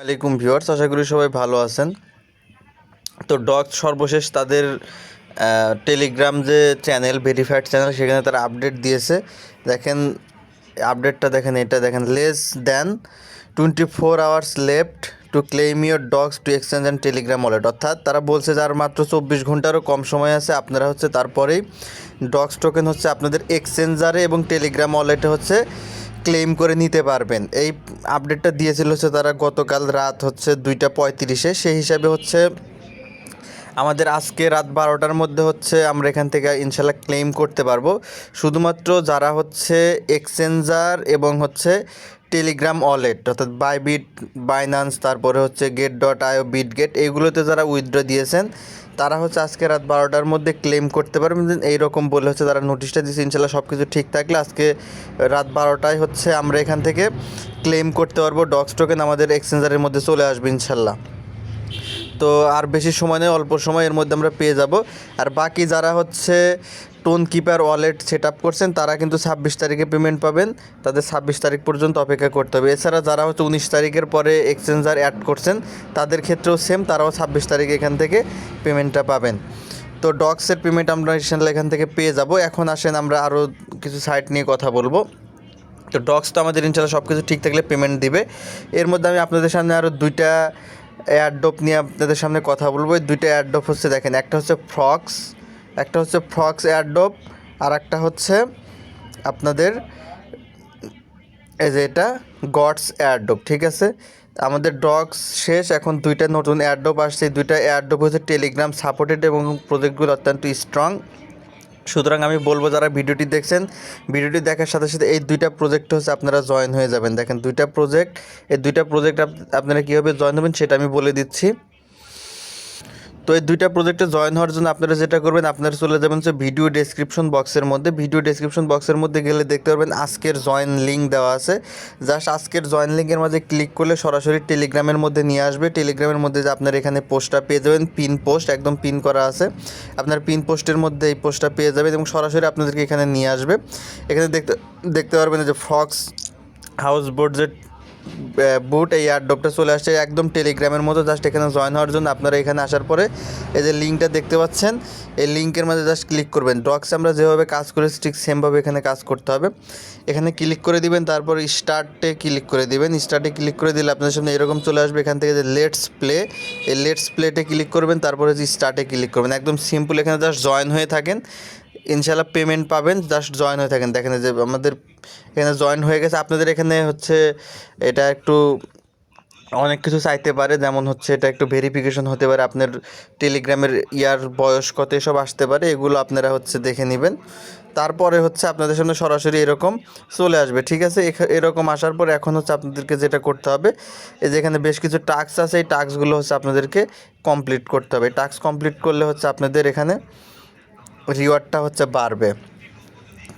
আলাইকুম ভিউয়ার্স, আশা করি সবাই ভালো আছেন। তো ডক্স সর্বশেষ তাদের টেলিগ্রাম যে চ্যানেল, ভেরিফাইড চ্যানেল, সেখানে তারা আপডেট দিয়েছে। দেখেন আপডেটটা, দেখেন এটা দেখেন, less than 24 hours left to claim your dogs two exchange and Telegram wallet. অর্থাৎ তারা বলছে যে আর মাত্র 24 ঘন্টারও কম সময় আছে, আপনারা হচ্ছে তারপরেই ডগস টোকেন হচ্ছে আপনাদের এক্সচেঞ্জারে এবং টেলিগ্রাম ওয়ালেটে হচ্ছে ক্লেম করে নিতে পারবেন। এই আপডেটটা দিয়েছিল হচ্ছে তারা গতকাল রাত হচ্ছে 2:35-এ। সেই হিসাবে হচ্ছে আমাদের আজকে রাত 12টার মধ্যে হচ্ছে আমরা এখান থেকে ইনশাল্লাহ ক্লেম করতে পারবো। শুধুমাত্র যারা হচ্ছে এক্সচেঞ্জার এবং হচ্ছে টেলিগ্রাম ওয়ালেট অর্থাৎ বাইবিট, বাইনান্স, তারপরে হচ্ছে get.io, বিটগেট, এইগুলোতে যারা উইথড্র দিয়েছেন তারা হচ্ছে আজকে রাত 12টার মধ্যে ক্লেম করতে পারবেন। এইরকম বলে হচ্ছে তারা নোটিশটা দিয়েছে। ইনশাল্লাহ সব কিছু ঠিক থাকলে আজকে রাত 12টায় হচ্ছে আমরা এখান থেকে ক্লেম করতে পারবো। ডগস টোকেন আমাদের এক্সচেঞ্জারের মধ্যে চলে আসবে ইনশাল্লাহ। তো আর বেশি সময় নেই, অল্প সময়ের মধ্যে আমরা পেয়ে যাব। আর বাকি যারা হচ্ছে tone keeper wallet set up করছেন তারা কিন্তু 26 তারিখে পেমেন্ট পাবেন। তাদের 26 তারিখ পর্যন্ত অপেক্ষা করতে হবে। এছাড়া যারা হচ্ছে 19 তারিখের পরে এক্সচেঞ্জার অ্যাড করছেন তাদের ক্ষেত্রেও সেম, তারাও 26 তারিখে এখান থেকে পেমেন্টটা পাবেন। তো ডগসের পেমেন্ট আমরা ইনশাল্লাহ এখান থেকে পেয়ে যাব। এখন আসেন আমরা আরও কিছু সাইট নিয়ে কথা বলবো। তো ডগস তো আমাদের ইনশাল্লাহ সব কিছু ঠিক থাকলে পেমেন্ট দিবে। এর মধ্যে আমি আপনাদের সামনে আরও দুইটা এয়ারড্রপ নিয়ে আপনাদের সামনে কথা বলবো। এই দুইটা এয়ারড্রপ হচ্ছে, দেখেন, একটা হচ্ছে ফ্রক্স এয়ারড্রপ, আর একটা হচ্ছে আপনাদের এই যে এটা গডস এয়ারড্রপ। ঠিক আছে, আমাদের ডগস শেষ, এখন দুইটা নতুন এয়ারড্রপ আসছে। এই দুইটা এয়ারড্রপ হচ্ছে টেলিগ্রাম সাপোর্টেড এবং প্রজেক্টগুলো অত্যন্ত স্ট্রং। সুতরাং আমি বলবো যারা ভিডিওটি দেখছেন, ভিডিওটি দেখার সাথে সাথে এই দুইটা প্রজেক্ট হচ্ছে আপনারা জয়েন হয়ে যাবেন। দেখেন এই দুইটা প্রজেক্ট আপনারা কীভাবে জয়েন হবেন সেটা আমি বলে দিচ্ছি। তো এই দুইটা প্রজেক্টে জয়েন হওয়ার জন্য আপনারা যেটা করবেন, আপনারা চলে যাবেন হচ্ছে ভিডিও ডেসক্রিপশন বক্সের মধ্যে গেলে দেখতে পারবেন আজকের জয়েন লিঙ্ক দেওয়া আছে। জাস্ট আজকের জয়েন লিঙ্কের মাঝে ক্লিক করলে সরাসরি টেলিগ্রামের মধ্যে নিয়ে আসবে। টেলিগ্রামের মধ্যে যে আপনার এখানে পোস্টটা পেয়ে যাবেন, পিন পোস্ট একদম পিন করা আছে, আপনার পিন পোস্টের মধ্যে এই পোস্টটা পেয়ে যাবেন এবং সরাসরি আপনাদেরকে এখানে নিয়ে আসবে। এখানে দেখতে পারবেন যে ফক্স হাউস বোর্ড যে বুট, এই এয়ারড্রপটা চলে আসছে একদম টেলিগ্রামের মতো। জাস্ট এখানে জয়েন হওয়ার জন্য আপনারা এখানে আসার পরে এই যে লিঙ্কটা দেখতে পাচ্ছেন, এই লিঙ্কের মধ্যে জাস্ট ক্লিক করবেন। ডগস আমরা যেভাবে কাজ করেছি ঠিক সেমভাবে এখানে কাজ করতে হবে। এখানে ক্লিক করে দিবেন, তারপর স্টার্টে ক্লিক করে দিবেন। স্টার্টে ক্লিক করে দিলে আপনাদের সামনে এরকম চলে আসবে। এখান থেকে যে লেটস প্লে, এই লেটস প্লেতে ক্লিক করবেন, তারপরে যে স্টার্টে ক্লিক করবেন। একদম সিম্পল, এখানে জাস্ট জয়েন হয়ে থাকেন, ইনশাল্লাহ পেমেন্ট পাবেন। জাস্ট জয়েন হয়ে থাকেন। দেখেন যে আমাদের এখানে জয়েন হয়ে গেছে। আপনাদের এখানে হচ্ছে এটা একটু অনেক কিছু চাইতে পারে, যেমন হচ্ছে এটা একটু ভেরিফিকেশন হতে পারে, আপনার টেলিগ্রামের বয়স কত, এসব আসতে পারে। এগুলো আপনারা হচ্ছে দেখে নেবেন। তারপরে হচ্ছে আপনাদের সামনে সরাসরি এরকম চলে আসবে। ঠিক আছে, এরকম আসার পর এখন হচ্ছে আপনাদেরকে যেটা করতে হবে, এই যে এখানে বেশ কিছু টাস্ক আছে, এই টাস্কগুলো হচ্ছে আপনাদেরকে কমপ্লিট করতে হবে। টাস্ক কমপ্লিট করলে হচ্ছে আপনাদের এখানে রিওয়ার্ডটা হচ্ছে বাড়বে।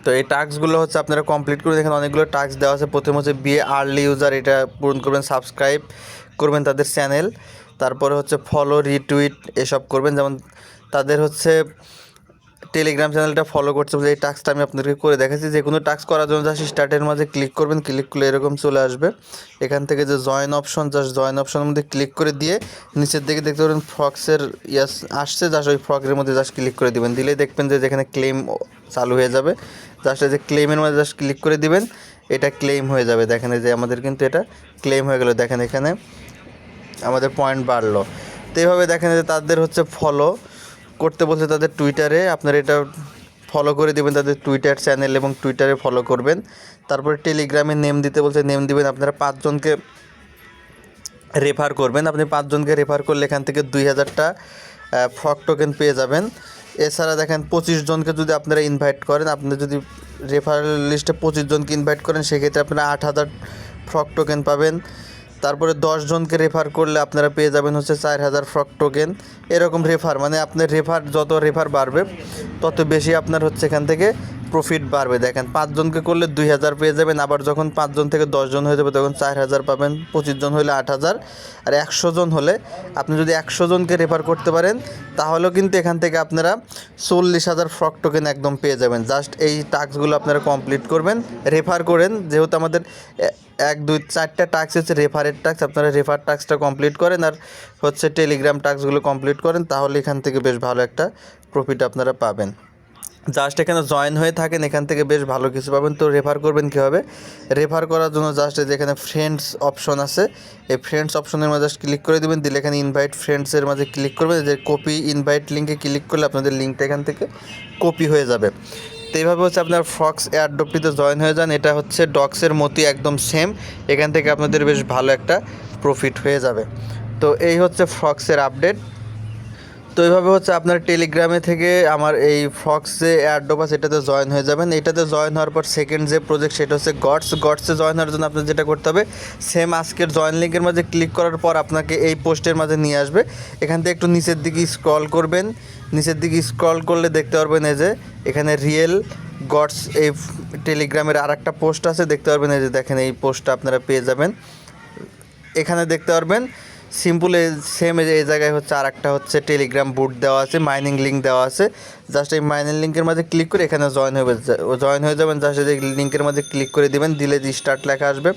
তো এই টাস্কগুলো হচ্ছে আপনারা কমপ্লিট করে, দেখেন অনেকগুলো টাস্ক দেওয়া আছে। প্রথম হচ্ছে বিয়ে আর্লি ইউজার, এটা পূরণ করবেন। সাবস্ক্রাইব করবেন তাদের চ্যানেল, তারপরে হচ্ছে ফলো, রিটুইট এসব করবেন। যেমন তাদের হচ্ছে টেলিগ্রাম চ্যানেলটা ফলো করতে হবে। এই টাস্কটা আমি আপনাদেরকে করে দেখাচ্ছি। যে কোনো টাস্ক করার জন্য জাস্ট স্টার্টের মাঝে ক্লিক করবেন, ক্লিক করলে এরকম চলে আসবে। এখান থেকে যে জয়েন অপশন, জাস্ট জয়েন অপশনের মধ্যে ক্লিক করে দিয়ে নিচের দিকে দেখতে পাবেন ফ্রক্সের আসছে, জাস্ট ওই ফ্রকের মধ্যে জাস্ট ক্লিক করে দিবেন। দিলেই দেখবেন যে যেখানে ক্লেম চালু হয়ে যাবে। জাস্ট এই যে ক্লেমের মধ্যে জাস্ট ক্লিক করে দিবেন, এটা ক্লেম হয়ে যাবে। দেখেন এই যে আমাদের কিন্তু এটা ক্লেম হয়ে গেল। দেখেন এখানে আমাদের পয়েন্ট বাড়লো। তো এইভাবে দেখেন যে তাদের হচ্ছে ফলো করতে বলছে তাদের টুইটারে, আপনারা এটা ফলো করে দেবেন তাদের টুইটার চ্যানেল এবং টুইটারে ফলো করবেন। তারপরে টেলিগ্রামে নেম দিতে বলছে, নেম দিবেন। আপনারা 5 জনকে রেফার করবেন। আপনি 5 জনকে রেফার করলে এখান থেকে 2000টা ফ্রক টোকেন পেয়ে যাবেন। এছাড়া দেখেন 25 জনকে যদি আপনারা ইনভাইট করেন, আপনি যদি রেফারেল লিস্টে 25 জনকে ইনভাইট করেন, সেক্ষেত্রে আপনারা 8000 ফ্রক টোকেন পাবেন। তারপরে 10 জনকে রেফার করলে আপনারা পেয়ে যাবেন হচ্ছে 4000 ফ্রক টোকেন। এরকম রেফার, মানে আপনার যত রেফার বাড়বে তত বেশি আপনার হচ্ছে এখান থেকে প্রফিট বাড়বে। দেখেন 5 জনকে করলে 2000 পেয়ে যাবেন, আবার যখন 5 জন থেকে 10 জন হয়ে যাবে তখন 4000 পাবেন, 25 জন হলে 8000, আর 100 জন হলে আপনি যদি 100 জনকে রেফার করতে পারেন তাহলেও কিন্তু এখান থেকে আপনারা 40,000 ফ্রক টোকেন একদম পেয়ে যাবেন। জাস্ট এই টাস্কগুলো আপনারা কমপ্লিট করবেন, রেফার করেন। যেহেতু আমাদের 1 2 4টা টাস্ক হচ্ছে রেফারের টাস্ক, আপনারা রেফার টাস্কটা কমপ্লিট করেন আর হচ্ছে টেলিগ্রাম টাস্কগুলো কমপ্লিট করেন, তাহলে এখান থেকে বেশ ভালো একটা প্রফিট আপনারা পাবেন। জাস্ট এখানে জয়েন হয়ে থাকেন, এখান থেকে বেশ ভালো কিছু পাবেন। তো রেফার করবেন কীভাবে? রেফার করার জন্য জাস্ট যেখানে ফ্রেন্ডস অপশন আছে, এই ফ্রেন্ডস অপশনের মাঝে জাস্ট ক্লিক করে দেবেন, দিলে এখানে ইনভাইট ফ্রেন্ডসের মাঝে ক্লিক করবেন, যে কপি ইনভাইট লিঙ্কে ক্লিক করলে আপনাদের লিঙ্কটা এখান থেকে কপি হয়ে যাবে। তো এইভাবে হচ্ছে আপনার ফ্রক্স এয়ারড্রপটিতে জয়েন হয়ে যান। এটা হচ্ছে ডক্সের মতোই একদম সেম, এখান থেকে আপনাদের বেশ ভালো একটা প্রফিট হয়ে যাবে। তো এই হচ্ছে ফ্রক্সের আপডেট। তো এইভাবে হচ্ছে আপনার টেলিগ্রামে থেকে আমার এই ফ্রক্স যে এয়ারড্রপ আছে এটাতে জয়েন হয়ে যাবেন। এটাতে জয়েন হওয়ার পর সেকেন্ড যে প্রজেক্ট সেটা হচ্ছে গডসে জয়েন হওয়ার জন্য আপনার যেটা করতে হবে, সেম আজকের জয়েন লিঙ্কের মাঝে ক্লিক করার পর আপনাকে এই পোস্টের মাঝে নিয়ে আসবে। এখান থেকে একটু নিচের দিকে স্ক্রল করবেন, নিচের দিকে স্ক্রল করলে দেখতে পারবেন এই যে এখানে রিয়েল গডস এই টেলিগ্রামের আর একটা পোস্ট আছে, দেখতে পারবেন এই যে দেখেন এই পোস্টটা আপনারা পেয়ে যাবেন। এখানে দেখতে পারবেন সিম্পল সেম এই জায়গায় হচ্ছে আর একটা হচ্ছে টেলিগ্রাম বুট দেওয়া আছে, মাইনিং লিঙ্ক দেওয়া আছে। জাস্ট এই মাইনিং লিঙ্কের মাঝে ক্লিক করে এখানে জয়েন হয়ে যাবেন। জাস্ট এই লিঙ্কের মাঝে ক্লিক করে দিবেন, দিলে যে স্টার্ট লেখা আসবে,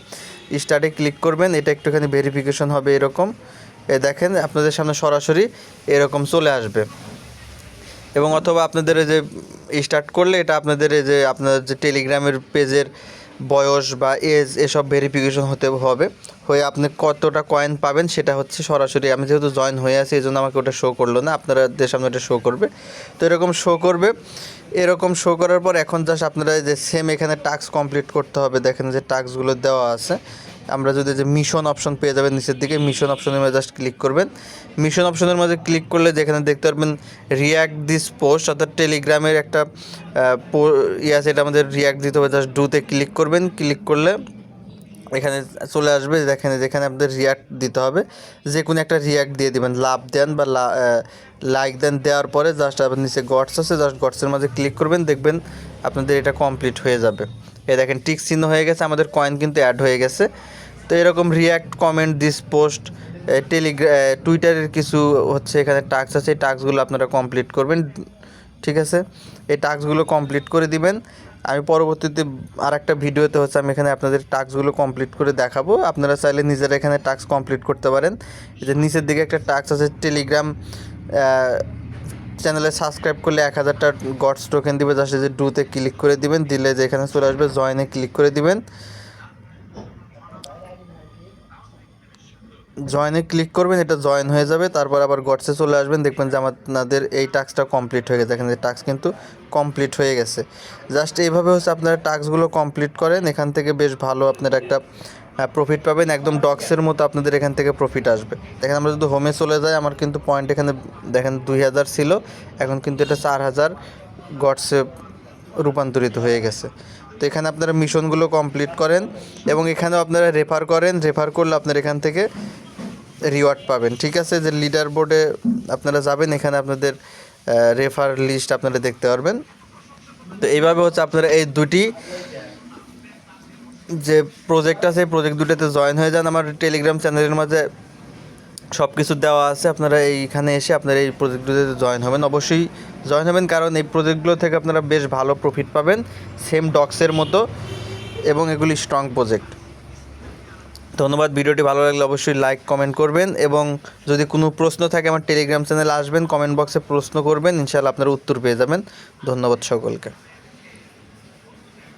স্টার্টে ক্লিক করবেন। এটা একটুখানি ভেরিফিকেশন হবে এরকম, এ দেখেন আপনাদের সামনে সরাসরি এরকম চলে আসবে। এবং অথবা আপনাদের এই যে স্টার্ট করলে এটা আপনাদের এই যে আপনার যে টেলিগ্রামের পেজের বয়স বা এজ এসব ভেরিফিকেশন হয়ে আপনি কতটা কয়েন পাবেন সেটা হচ্ছে সরাসরি, আমি যেহেতু জয়েন হয়ে আছি এই জন্য আমাকে ওটা শো করলো না, আপনাদের সামনে ওটা শো করবে। তো এরকম শো করবে, এরকম শো করার পর এখন জাস্ট আপনারা যে সেম এখানে টাস্ক কমপ্লিট করতে হবে। দেখেন যে টাস্কগুলো দেওয়া আছে, আমরা যদি যে মিশন অপশন পেয়ে যাবেন নিচের দিকে, মিশন অপশনের মধ্যে জাস্ট ক্লিক করবেন। মিশন অপশনের মধ্যে ক্লিক করলে যেখানে দেখতে পারবেন রিয়াক্ট দিস পোস্ট, অর্থাৎ টেলিগ্রামের একটা আছে, এটা আমাদের রিয়াক্ট দিতে হবে। জাস্ট ডুতে ক্লিক করবেন, ক্লিক করলে এখানে চলে আসবে, দেখেন যেখানে আপনাদের রিয়াক্ট দিতে হবে, যে কোনো একটা রিয়াক্ট দিয়ে দেবেন, লাভ দেন বা লাইক দেন। দেওয়ার পরে জাস্ট আপনার নিচে গডস আছে, জাস্ট গডসের মাঝে ক্লিক করবেন, দেখবেন আপনাদের এটা কমপ্লিট হয়ে যাবে। এই দেখেন টিক চিহ্ন হয়ে গেছে, আমাদের কয়েন কিন্তু অ্যাড হয়ে গেছে। তো এরকম রিয়াক্ট, কমেন্ট, দিস পোস্ট, টুইটারের কিছু হচ্ছে এখানে টাস্ক আছে, এই টাস্কগুলো আপনারা কমপ্লিট করবেন, ঠিক আছে? এই টাস্কগুলো কমপ্লিট করে দিবেন। আমি পরবর্তীতে আর একটা ভিডিওতে হচ্ছে আমি এখানে আপনাদের টাস্কগুলো কমপ্লিট করে দেখাবো। আপনারা চাইলে নিজেরা এখানে টাস্ক কমপ্লিট করতে পারেন। এই যে নিচের দিকে একটা টাস্ক আছে, টেলিগ্রাম চ্যানেলে সাবস্ক্রাইব করলে 1000টা গডস টোকেন দিবে। জাস্ট যে ডুতে ক্লিক করে দিবেন, দিলে যে এখানে চলে আসবে জয়েনে ক্লিক করে দিবেন। জয়েনে ক্লিক করবেন, এটা জয়েন হয়ে যাবে। তারপর আবার গডসে চলে আসবেন, দেখবেন যে আপনাদের এই টাস্কটা কমপ্লিট হয়ে গেছে। এখানে যে টাস্ক কিন্তু কমপ্লিট হয়ে গেছে। জাস্ট এইভাবে হচ্ছে আপনারা টাস্কগুলো কমপ্লিট করেন, এখান থেকে বেশ ভালো আপনারা একটা প্রফিট পাবেন, একদম ডক্সের মতো আপনাদের এখান থেকে প্রফিট আসবে। দেখেন আমরা যদি হোমে চলে যাই, আমার কিন্তু পয়েন্ট এখানে দেখেন 2000 ছিল, এখন কিন্তু এটা 4000 গডসে রূপান্তরিত হয়ে গেছে। তো এখানে আপনারা মিশনগুলো কমপ্লিট করেন এবং এখানেও আপনারা রেফার করেন, রেফার করলে আপনারা এখান থেকে রিওয়ার্ড পাবেন, ঠিক আছে? যে লিডার বোর্ডে আপনারা যাবেন, এখানে আপনাদের রেফার লিস্ট আপনারা দেখতে পারবেন। তো এইভাবে হচ্ছে আপনারা এই দুটি যে প্রজেক্ট আছে এই প্রজেক্ট দুটোতে জয়েন হয়ে যান। আমার টেলিগ্রাম চ্যানেলের মাঝে সব কিছু দেওয়া আছে, আপনারা এইখানে এসে আপনারা এই প্রজেক্টগুলোতে জয়েন হবেন, অবশ্যই জয়েন হবেন, কারণ এই প্রজেক্টগুলো থেকে আপনারা বেশ ভালো প্রফিট পাবেন, সেম ডক্সের মতো, এবং এগুলি স্ট্রং প্রজেক্ট। ধন্যবাদ। ভিডিওটি ভালো লাগলে অবশ্যই লাইক কমেন্ট করবেন, এবং যদি কোনো প্রশ্ন থাকে আমার টেলিগ্রাম চ্যানেলে আসবেন, কমেন্ট বক্সে প্রশ্ন করবেন, ইনশাআল্লাহ আপনারা উত্তর পেয়ে যাবেন। ধন্যবাদ সকলকে।